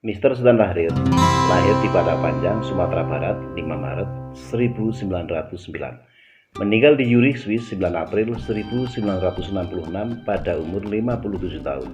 Mr. Sultan Tahrir lahir di Padang Panjang, Sumatera Barat 5 Maret 1909. Meninggal di Zurich, Swiss 9 April 1966 pada umur 57 tahun.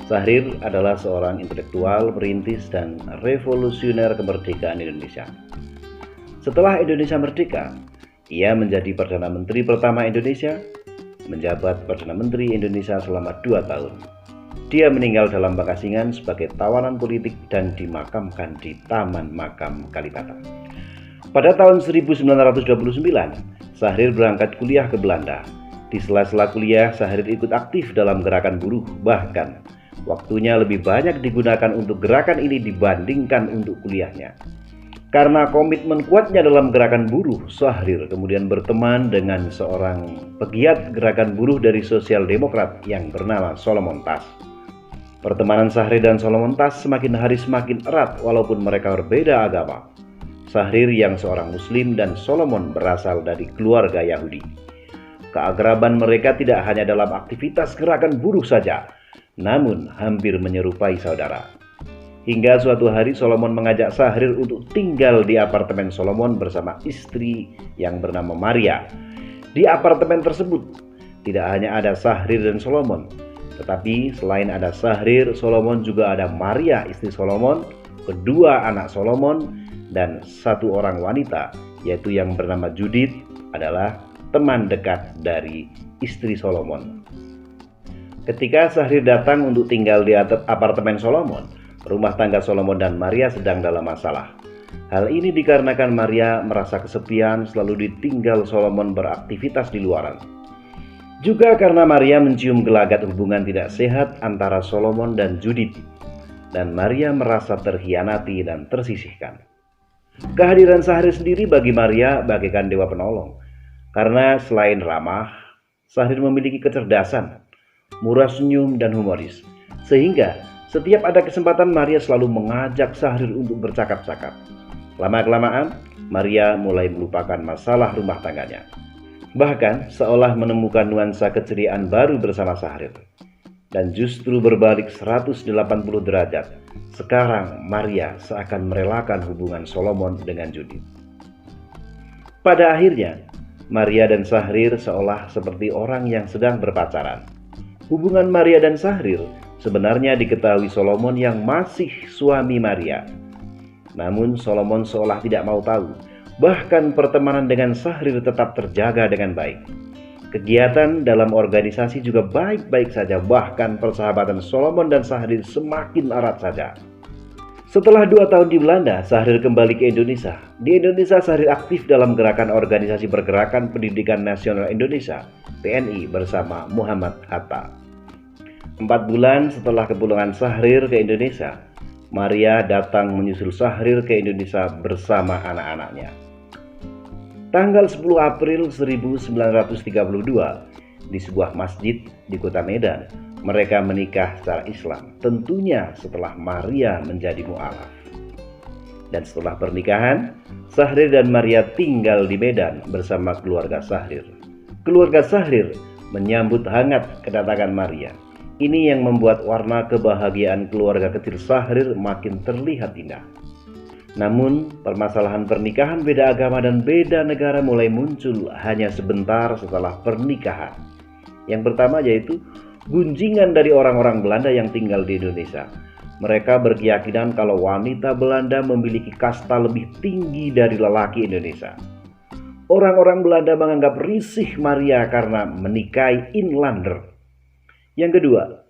Tahrir adalah seorang intelektual, perintis, dan revolusioner kemerdekaan Indonesia. Setelah Indonesia merdeka, ia menjadi Perdana Menteri pertama Indonesia, menjabat Perdana Menteri Indonesia selama 2 tahun. Dia meninggal dalam Bangkasingan sebagai tawanan politik dan dimakamkan di Taman Makam Kalibata. Pada tahun 1929, Tahrir berangkat kuliah ke Belanda. Di sela-sela kuliah, Tahrir ikut aktif dalam gerakan buruh, bahkan waktunya lebih banyak digunakan untuk gerakan ini dibandingkan untuk kuliahnya. Karena komitmen kuatnya dalam gerakan buruh, Tahrir kemudian berteman dengan seorang pegiat gerakan buruh dari Sosial Demokrat yang bernama Solomon Tas. Pertemanan Tahrir dan Solomon Tas semakin hari semakin erat walaupun mereka berbeda agama. Tahrir yang seorang Muslim dan Solomon berasal dari keluarga Yahudi. Keakraban mereka tidak hanya dalam aktivitas gerakan buruh saja, namun hampir menyerupai saudara. Hingga suatu hari Solomon mengajak Tahrir untuk tinggal di apartemen Solomon bersama istri yang bernama Maria. Di apartemen tersebut tidak hanya ada Tahrir dan Solomon, tetapi selain ada Tahrir, Solomon juga ada Maria, istri Solomon, kedua anak Solomon, dan satu orang wanita, yaitu yang bernama Judith, adalah teman dekat dari istri Solomon. Ketika Tahrir datang untuk tinggal di apartemen Solomon, rumah tangga Solomon dan Maria sedang dalam masalah. Hal ini dikarenakan Maria merasa kesepian selalu ditinggal Solomon beraktivitas di luaran. Juga karena Maria mencium gelagat hubungan tidak sehat antara Solomon dan Judith, dan Maria merasa terhianati dan tersisihkan. Kehadiran Tahrir sendiri bagi Maria bagaikan dewa penolong, karena selain ramah, Tahrir memiliki kecerdasan, murah senyum, dan humoris, sehingga setiap ada kesempatan Maria selalu mengajak Tahrir untuk bercakap-cakap. Lama-kelamaan, Maria mulai melupakan masalah rumah tangganya. Bahkan seolah menemukan nuansa keceriaan baru bersama Tahrir. Dan justru berbalik 180 derajat, sekarang Maria seakan merelakan hubungan Solomon dengan Judith. Pada akhirnya, Maria dan Tahrir seolah seperti orang yang sedang berpacaran. Hubungan Maria dan Tahrir sebenarnya diketahui Solomon yang masih suami Maria. Namun Solomon seolah tidak mau tahu. Bahkan pertemanan dengan Tahrir tetap terjaga dengan baik. Kegiatan dalam organisasi juga baik-baik saja, bahkan persahabatan Solomon dan Tahrir semakin erat saja. Setelah 2 tahun di Belanda, Tahrir kembali ke Indonesia. Di Indonesia, Tahrir aktif dalam gerakan Organisasi Pergerakan Pendidikan Nasional Indonesia, PNI, bersama Muhammad Hatta. 4 bulan setelah kepulangan Tahrir ke Indonesia, Maria datang menyusul Tahrir ke Indonesia bersama anak-anaknya. Tanggal 10 April 1932, di sebuah masjid di kota Medan, mereka menikah secara Islam, tentunya setelah Maria menjadi mu'alaf. Dan setelah pernikahan, Tahrir dan Maria tinggal di Medan bersama keluarga Tahrir. Keluarga Tahrir menyambut hangat kedatangan Maria. Ini yang membuat warna kebahagiaan keluarga kecil Tahrir makin terlihat indah. Namun, permasalahan pernikahan beda agama dan beda negara mulai muncul hanya sebentar setelah pernikahan. Yang pertama yaitu gunjingan dari orang-orang Belanda yang tinggal di Indonesia. Mereka berkeyakinan kalau wanita Belanda memiliki kasta lebih tinggi dari lelaki Indonesia. Orang-orang Belanda menganggap risih Maria karena menikahi inlander. Yang kedua,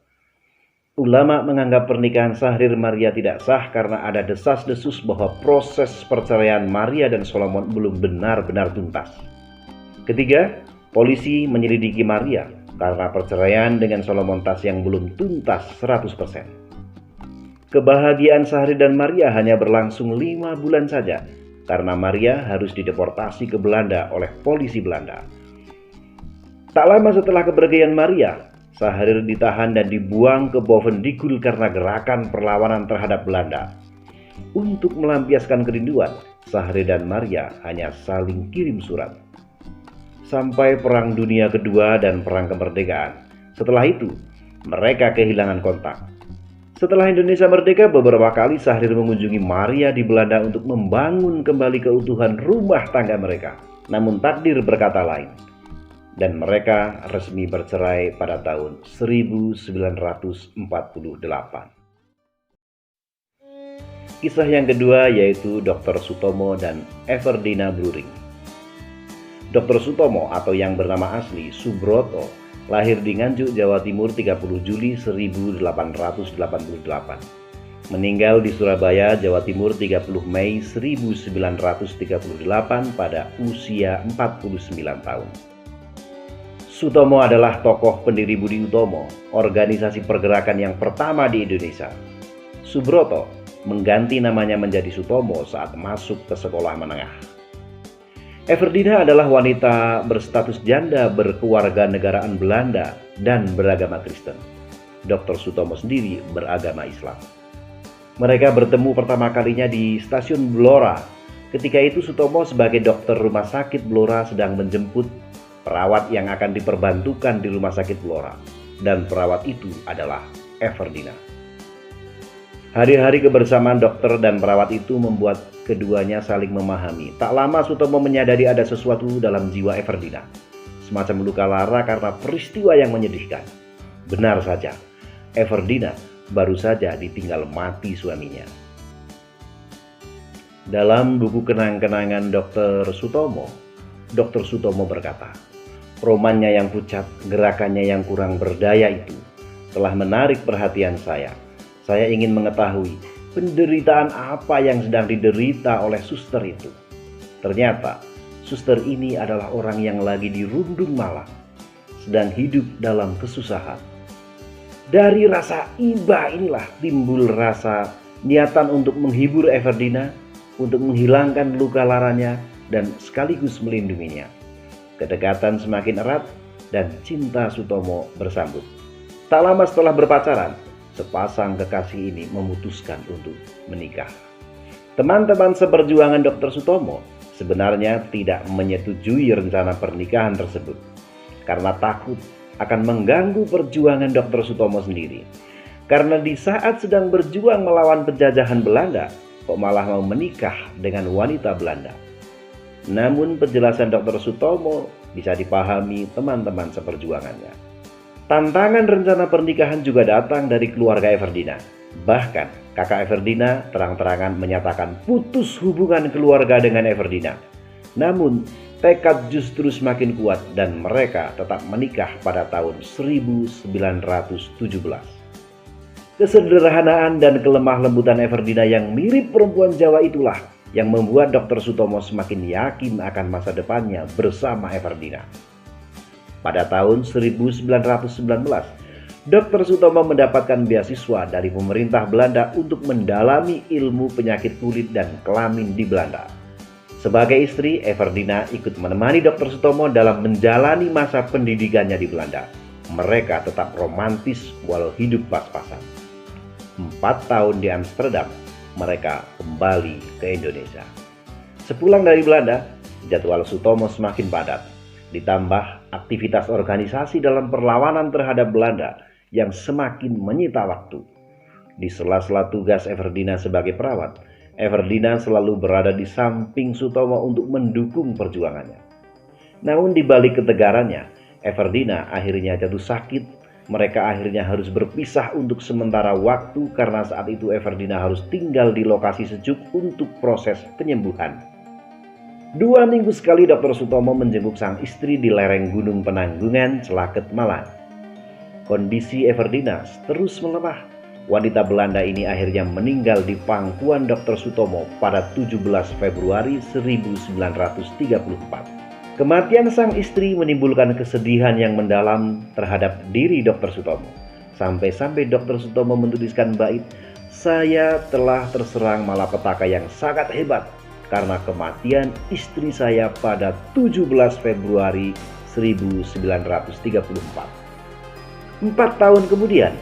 ulama menganggap pernikahan Tahrir Maria tidak sah karena ada desas-desus bahwa proses perceraian Maria dan Solomon belum benar-benar tuntas. Ketiga, polisi menyelidiki Maria karena perceraian dengan Solomon Tas yang belum tuntas 100%. Kebahagiaan Tahrir dan Maria hanya berlangsung 5 bulan saja karena Maria harus dideportasi ke Belanda oleh polisi Belanda. Tak lama setelah kepergian Maria, Tahrir ditahan dan dibuang ke Bovendigul karena gerakan perlawanan terhadap Belanda. Untuk melampiaskan kerinduan, Tahrir dan Maria hanya saling kirim surat. Sampai Perang Dunia Kedua dan Perang Kemerdekaan. Setelah itu, mereka kehilangan kontak. Setelah Indonesia merdeka, beberapa kali Syahrir mengunjungi Maria di Belanda untuk membangun kembali keutuhan rumah tangga mereka. Namun takdir berkata lain, dan mereka resmi bercerai pada tahun 1948. Kisah yang kedua yaitu Dr. Sutomo dan Everdina Bluring. Dr. Sutomo atau yang bernama asli Subroto lahir di Nganjuk, Jawa Timur 30 Juli 1888. Meninggal di Surabaya, Jawa Timur 30 Mei 1938 pada usia 49 tahun. Sutomo adalah tokoh pendiri Budi Utomo, organisasi pergerakan yang pertama di Indonesia. Subroto mengganti namanya menjadi Sutomo saat masuk ke sekolah menengah. Everdina adalah wanita berstatus janda berkewarganegaraan Belanda dan beragama Kristen. Dr. Sutomo sendiri beragama Islam. Mereka bertemu pertama kalinya di stasiun Blora. Ketika itu Sutomo sebagai dokter rumah sakit Blora sedang menjemput perawat yang akan diperbantukan di rumah sakit Blora. Dan perawat itu adalah Everdina. Hari-hari kebersamaan dokter dan perawat itu membuat keduanya saling memahami. Tak lama Sutomo menyadari ada sesuatu dalam jiwa Everdina, semacam luka lara karena peristiwa yang menyedihkan. Benar saja, Everdina baru saja ditinggal mati suaminya. Dalam buku kenang-kenangan Dr. Sutomo berkata, romannya yang pucat, gerakannya yang kurang berdaya itu telah menarik perhatian saya. Saya ingin mengetahui penderitaan apa yang sedang diderita oleh suster itu. Ternyata suster ini adalah orang yang lagi dirundung malam, sedang hidup dalam kesusahan. Dari rasa iba inilah timbul rasa niatan untuk menghibur Everdina, untuk menghilangkan luka laranya dan sekaligus melindunginya. Kedekatan semakin erat dan cinta Sutomo bersambut. Tak lama setelah berpacaran, sepasang kekasih ini memutuskan untuk menikah. Teman-teman seperjuangan Dr. Sutomo sebenarnya tidak menyetujui rencana pernikahan tersebut karena takut akan mengganggu perjuangan Dr. Sutomo sendiri. Karena di saat sedang berjuang melawan penjajahan Belanda, kok malah mau menikah dengan wanita Belanda. Namun penjelasan Dr. Sutomo bisa dipahami teman-teman seperjuangannya. Tantangan rencana pernikahan juga datang dari keluarga Everdina. Bahkan kakak Everdina terang-terangan menyatakan putus hubungan keluarga dengan Everdina. Namun tekad justru semakin kuat dan mereka tetap menikah pada tahun 1917. Kesederhanaan dan kelemah lembutan Everdina yang mirip perempuan Jawa itulah yang membuat Dr. Sutomo semakin yakin akan masa depannya bersama Everdina. Pada tahun 1919, Dr. Sutomo mendapatkan beasiswa dari pemerintah Belanda untuk mendalami ilmu penyakit kulit dan kelamin di Belanda. Sebagai istri, Everdina ikut menemani Dr. Sutomo dalam menjalani masa pendidikannya di Belanda. Mereka tetap romantis walau hidup pas-pasan. 4 tahun di Amsterdam, mereka kembali ke Indonesia. Sepulang dari Belanda, jadwal Sutomo semakin padat. Ditambah aktivitas organisasi dalam perlawanan terhadap Belanda yang semakin menyita waktu. Di sela-sela tugas Everdina sebagai perawat, Everdina selalu berada di samping Sutomo untuk mendukung perjuangannya. Namun di balik ketegarannya, Everdina akhirnya jatuh sakit. Mereka akhirnya harus berpisah untuk sementara waktu karena saat itu Everdina harus tinggal di lokasi sejuk untuk proses penyembuhan. 2 minggu sekali Dr. Sutomo menjenguk sang istri di lereng Gunung Penanggungan, Celaket, Malang. Kondisi Everdina terus melemah. Wanita Belanda ini akhirnya meninggal di pangkuan Dr. Sutomo pada 17 Februari 1934. Kematian sang istri menimbulkan kesedihan yang mendalam terhadap diri Dr. Sutomo. Sampai-sampai Dr. Sutomo menuliskan bait, "Saya telah terserang malapetaka yang sangat hebat karena kematian istri saya pada 17 Februari 1934. 4 tahun kemudian,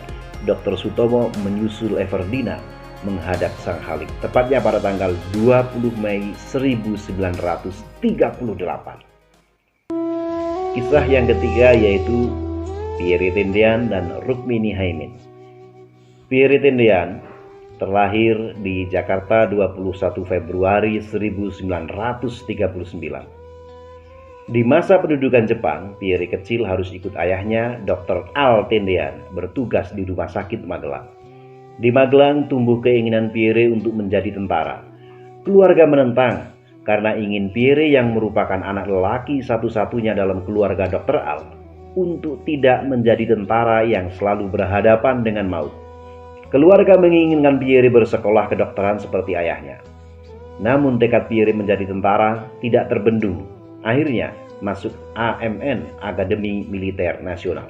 Dr. Sutomo menyusul Everdina menghadap Sang Khalik, tepatnya pada tanggal 20 Mei 1938. Kisah yang ketiga yaitu Pierre Tendian dan Rukmini Haimin. Pierre Tendian terlahir di Jakarta 21 Februari 1939. Di masa pendudukan Jepang, Pierre kecil harus ikut ayahnya, Dr. Al Tendian, bertugas di Rumah Sakit Magelang. Di Magelang tumbuh keinginan Pierre untuk menjadi tentara. Keluarga menentang karena ingin Pierre yang merupakan anak lelaki satu-satunya dalam keluarga Dr. Al untuk tidak menjadi tentara yang selalu berhadapan dengan maut. Keluarga menginginkan Pierre bersekolah kedokteran seperti ayahnya. Namun tekad Pierre menjadi tentara tidak terbendung. Akhirnya masuk AMN, Akademi Militer Nasional.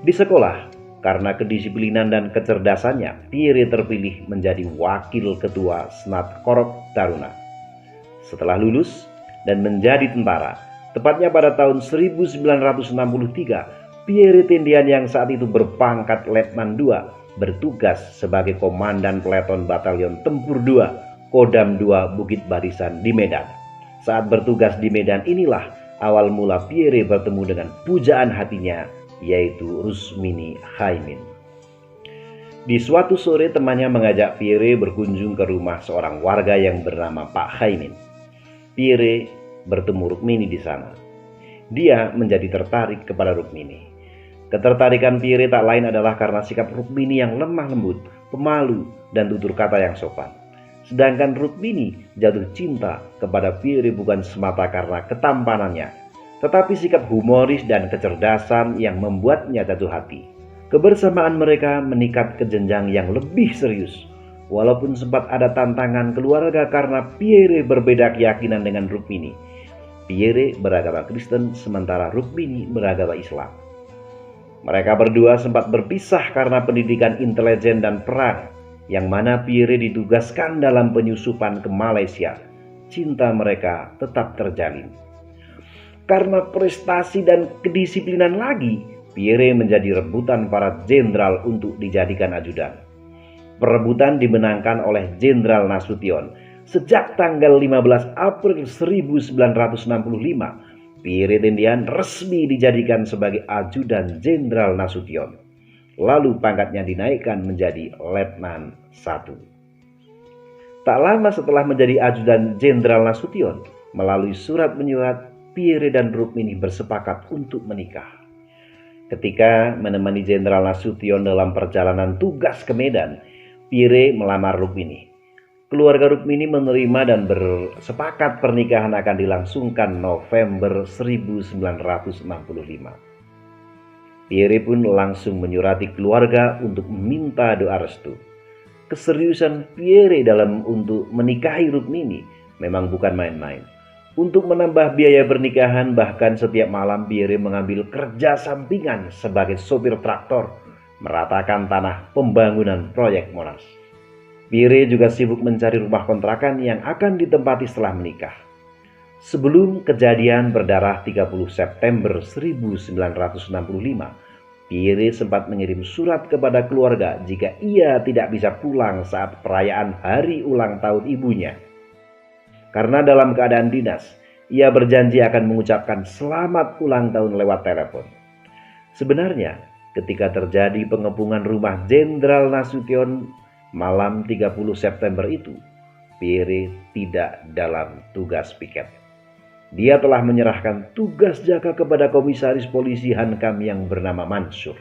Di sekolah, karena kedisiplinan dan kecerdasannya, Pierre terpilih menjadi wakil ketua Senat Korps Taruna. Setelah lulus dan menjadi tentara, tepatnya pada tahun 1963, Pierre Tendian yang saat itu berpangkat Letnan II bertugas sebagai Komandan Peleton Batalion Tempur II, Kodam II Bukit Barisan di Medan. Saat bertugas di Medan inilah awal mula Pierre bertemu dengan pujaan hatinya, yaitu Rusmini Haimin. Di suatu sore temannya mengajak Pierre berkunjung ke rumah seorang warga yang bernama Pak Haimin. Pierre bertemu Rukmini di sana. Dia menjadi tertarik kepada Rukmini. Ketertarikan Pierre tak lain adalah karena sikap Rukmini yang lemah lembut, pemalu, dan tutur kata yang sopan. Sedangkan Rukmini jatuh cinta kepada Pierre bukan semata karena ketampanannya, tetapi sikap humoris dan kecerdasan yang membuatnya jatuh hati. Kebersamaan mereka meningkat ke jenjang yang lebih serius. Walaupun sempat ada tantangan keluarga karena Pierre berbeda keyakinan dengan Rukmini. Pierre beragama Kristen sementara Rukmini beragama Islam. Mereka berdua sempat berpisah karena pendidikan intelijen dan perang, yang mana Pierre ditugaskan dalam penyusupan ke Malaysia. Cinta mereka tetap terjalin. Karena prestasi dan kedisiplinan lagi, Pierre menjadi rebutan para jenderal untuk dijadikan ajudan. Perebutan dimenangkan oleh Jenderal Nasution. Sejak tanggal 15 April 1965, Pierre Tendian resmi dijadikan sebagai ajudan Jenderal Nasution. Lalu pangkatnya dinaikkan menjadi Letnan I. Tak lama setelah menjadi ajudan Jenderal Nasution, melalui surat menyurat, Pierre dan Rukmini bersepakat untuk menikah. Ketika menemani Jenderal Nasution dalam perjalanan tugas ke Medan, Pierre melamar Rukmini. Keluarga Rukmini menerima dan bersepakat pernikahan akan dilangsungkan November 1965. Pierre pun langsung menyurati keluarga untuk meminta doa restu. Keseriusan Pierre dalam untuk menikahi Rukmini memang bukan main-main. Untuk menambah biaya pernikahan, bahkan setiap malam Pierre mengambil kerja sampingan sebagai sopir traktor, meratakan tanah pembangunan proyek Monas. Pierre juga sibuk mencari rumah kontrakan yang akan ditempati setelah menikah. Sebelum kejadian berdarah 30 September 1965, Pierre sempat mengirim surat kepada keluarga jika ia tidak bisa pulang saat perayaan hari ulang tahun ibunya. Karena dalam keadaan dinas, ia berjanji akan mengucapkan selamat ulang tahun lewat telepon. Sebenarnya, ketika terjadi pengepungan rumah Jenderal Nasution malam 30 September itu, Pierre tidak dalam tugas piket. Dia telah menyerahkan tugas jaga kepada komisaris polisi Hankam yang bernama Mansur.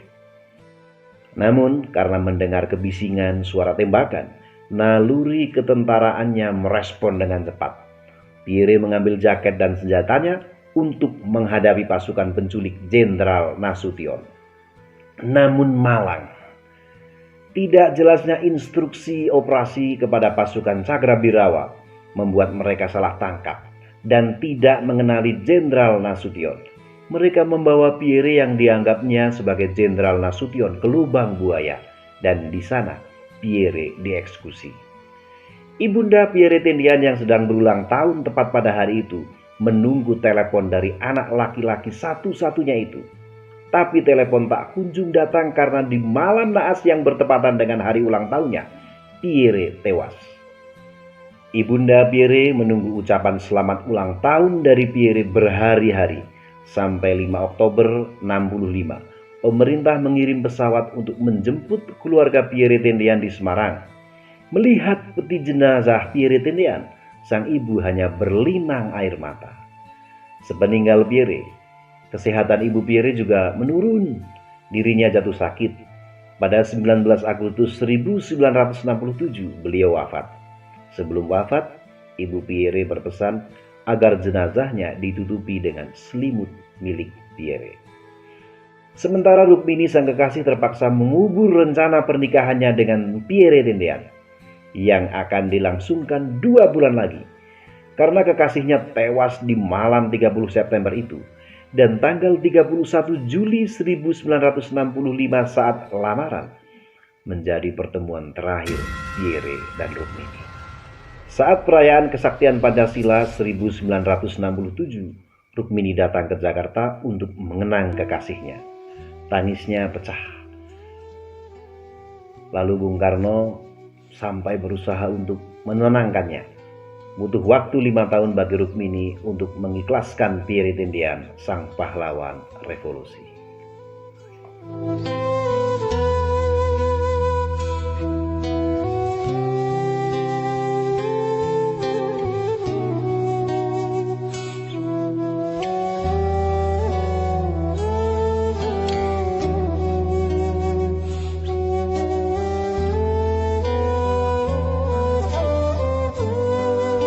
Namun karena mendengar kebisingan suara tembakan, naluri ketentaraannya merespon dengan cepat. Pierre mengambil jaket dan senjatanya untuk menghadapi pasukan penculik Jenderal Nasution. Namun malang. Tidak jelasnya instruksi operasi kepada pasukan Cakrawirawa membuat mereka salah tangkap dan tidak mengenali Jenderal Nasution. Mereka membawa Pierre yang dianggapnya sebagai Jenderal Nasution ke lubang buaya, dan di sana Pierre dieksekusi. Ibunda Pierre Tendian yang sedang berulang tahun tepat pada hari itu menunggu telepon dari anak laki-laki satu-satunya itu. Tapi telepon tak kunjung datang karena di malam naas yang bertepatan dengan hari ulang tahunnya, Pierre tewas. Ibunda Pierre menunggu ucapan selamat ulang tahun dari Pierre berhari-hari. Sampai 5 Oktober 65, pemerintah mengirim pesawat untuk menjemput keluarga Pierre Tendean di Semarang. Melihat peti jenazah Pierre Tendean, sang ibu hanya berlinang air mata. Sepeninggal Pierre, kesehatan ibu Pierre juga menurun. Dirinya jatuh sakit. Pada 19 Agustus 1967 beliau wafat. Sebelum wafat, ibu Pierre berpesan agar jenazahnya ditutupi dengan selimut milik Pierre. Sementara Rukmini sang kekasih terpaksa mengubur rencana pernikahannya dengan Pierre Tendean yang akan dilangsungkan 2 bulan lagi, karena kekasihnya tewas di malam 30 September itu dan tanggal 31 Juli 1965 saat lamaran menjadi pertemuan terakhir Pierre dan Rukmini. Saat perayaan kesaktian Pancasila 1967, Rukmini datang ke Jakarta untuk mengenang kekasihnya. Tangisnya pecah. Lalu Bung Karno sampai berusaha untuk menenangkannya. Butuh waktu 5 tahun bagi Rukmini untuk mengikhlaskan Pierre Tendean, sang pahlawan revolusi.